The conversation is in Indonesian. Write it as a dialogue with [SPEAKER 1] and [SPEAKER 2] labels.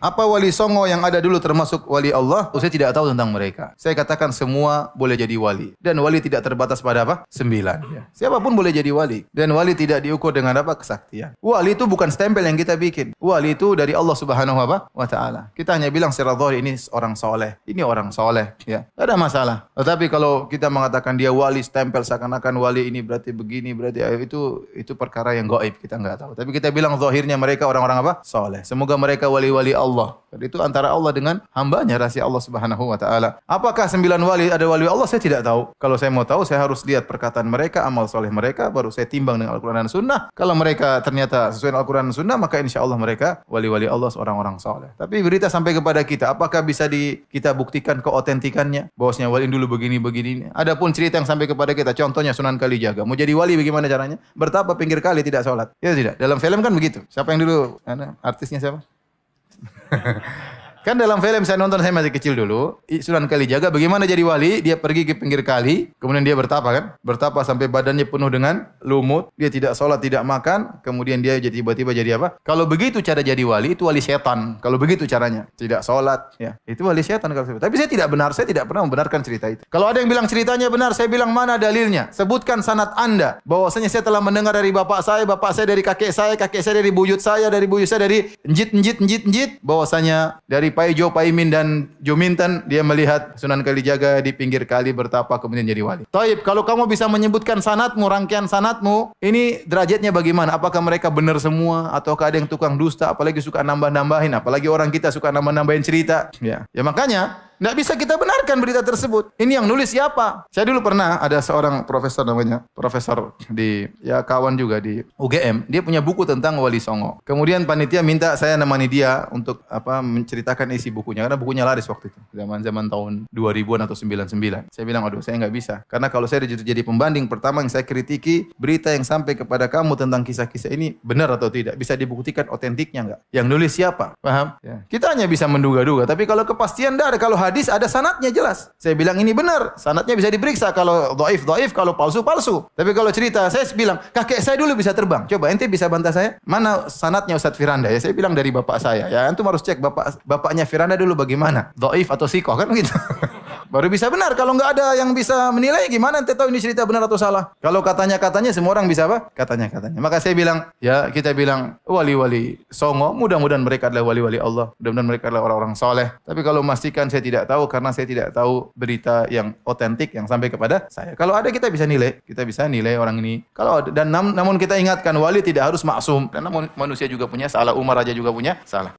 [SPEAKER 1] Apa wali songo yang ada dulu termasuk wali Allah? Saya tidak tahu tentang mereka. Saya katakan semua boleh jadi wali. Dan wali tidak terbatas pada apa? 9. Ya. Siapapun boleh jadi wali. Dan wali tidak diukur dengan apa? Kesaktian. Wali itu bukan stempel yang kita bikin. Wali itu dari Allah Subhanahu wa Ta'ala. Kita hanya bilang secara zahir ini orang soleh. Ini orang soleh. Ya. Tidak ada masalah. Tetapi kalau kita mengatakan dia wali, stempel seakan-akan wali ini berarti begini, berarti itu perkara yang gaib. Kita nggak tahu. Tapi kita bilang zahirnya mereka orang-orang apa? Soleh. Semoga mereka wali-wali Allah. Itu antara Allah dengan hambanya, rahasia Allah Subhanahu wa Ta'ala. Apakah 9 wali ada wali Allah? Saya tidak tahu. Kalau saya mau tahu, saya harus lihat perkataan mereka, amal soleh mereka, baru saya timbang dengan Al-Quran dan Sunnah. Kalau mereka ternyata sesuai dengan Al-Quran dan Sunnah, maka insya Allah mereka wali-wali Allah, seorang-orang soleh. Tapi berita sampai kepada kita, apakah bisa kita buktikan keotentikannya? Bahwasanya wali dulu begini-begini. Adapun cerita yang sampai kepada kita, contohnya Sunan Kalijaga. Mau jadi wali bagaimana caranya? Bertapa pinggir kali tidak sholat. Ya tidak. Dalam film kan begitu. Siapa yang dulu? Artisnya siapa? Kan dalam film saya nonton, saya masih kecil dulu, Sunan Kalijaga bagaimana jadi wali, dia pergi ke pinggir kali, kemudian dia bertapa kan, bertapa sampai badannya penuh dengan lumut, dia tidak sholat, tidak makan, kemudian dia jadi tiba-tiba jadi apa? Kalau begitu cara jadi wali, itu wali setan. Kalau begitu caranya, tidak sholat, ya itu wali setan. Tapi saya tidak benar, saya tidak pernah membenarkan cerita itu. Kalau ada yang bilang ceritanya benar, saya bilang mana dalilnya? Sebutkan sanad Anda, bahwasanya saya telah mendengar dari bapak saya dari kakek saya dari buyut saya dari njit, bahwasanya dari Pai Jo, Paimin dan Jominten dia melihat Sunan Kalijaga di pinggir kali bertapa kemudian jadi wali. Taib, kalau kamu bisa menyebutkan sanadmu, rangkaian sanadmu, ini derajatnya bagaimana? Apakah mereka benar semua ataukah ada yang tukang dusta, apalagi suka nambah-nambahin, apalagi orang kita suka nambah-nambahin cerita. Ya makanya tidak bisa kita benarkan berita tersebut. Ini yang nulis siapa? Saya dulu pernah ada seorang profesor namanya, profesor di kawan juga di UGM. Dia punya buku tentang Wali Songo. Kemudian panitia minta saya nemani dia untuk menceritakan isi bukunya karena bukunya laris waktu itu. Zaman tahun 2000-an atau 99. Saya bilang, aduh saya nggak bisa. Karena kalau saya jadi pembanding, pertama yang saya kritiki berita yang sampai kepada kamu tentang kisah-kisah ini benar atau tidak, bisa dibuktikan otentiknya nggak? Yang nulis siapa? Paham? Ya. Kita hanya bisa menduga-duga. Tapi kalau kepastian tidak ada. Kalau hadis ada sanadnya jelas. Saya bilang ini benar, sanadnya bisa diperiksa. Kalau dhaif, kalau palsu. Tapi kalau cerita, saya bilang kakek saya dulu bisa terbang. Coba ente bisa bantah saya? Mana sanadnya Ustadz Firanda? Ya saya bilang dari bapak saya. Ya antum harus cek bapaknya Firanda dulu bagaimana? Dhaif atau sikoh kan begitu. Baru bisa benar. Kalau nggak ada yang bisa menilai, gimana ente tahu ini cerita benar atau salah? Kalau katanya semua orang bisa apa? Katanya. Maka saya bilang, ya kita bilang wali-wali songo, mudah-mudahan mereka adalah wali-wali Allah. Mudah-mudahan mereka adalah orang-orang soleh. Tapi kalau memastikan saya tidak tahu karena saya tidak tahu berita yang otentik yang sampai kepada saya. Kalau ada kita bisa nilai orang ini. Kalau ada, dan namun kita ingatkan wali tidak harus maksum. Karena manusia juga punya salah, Umar aja juga punya salah.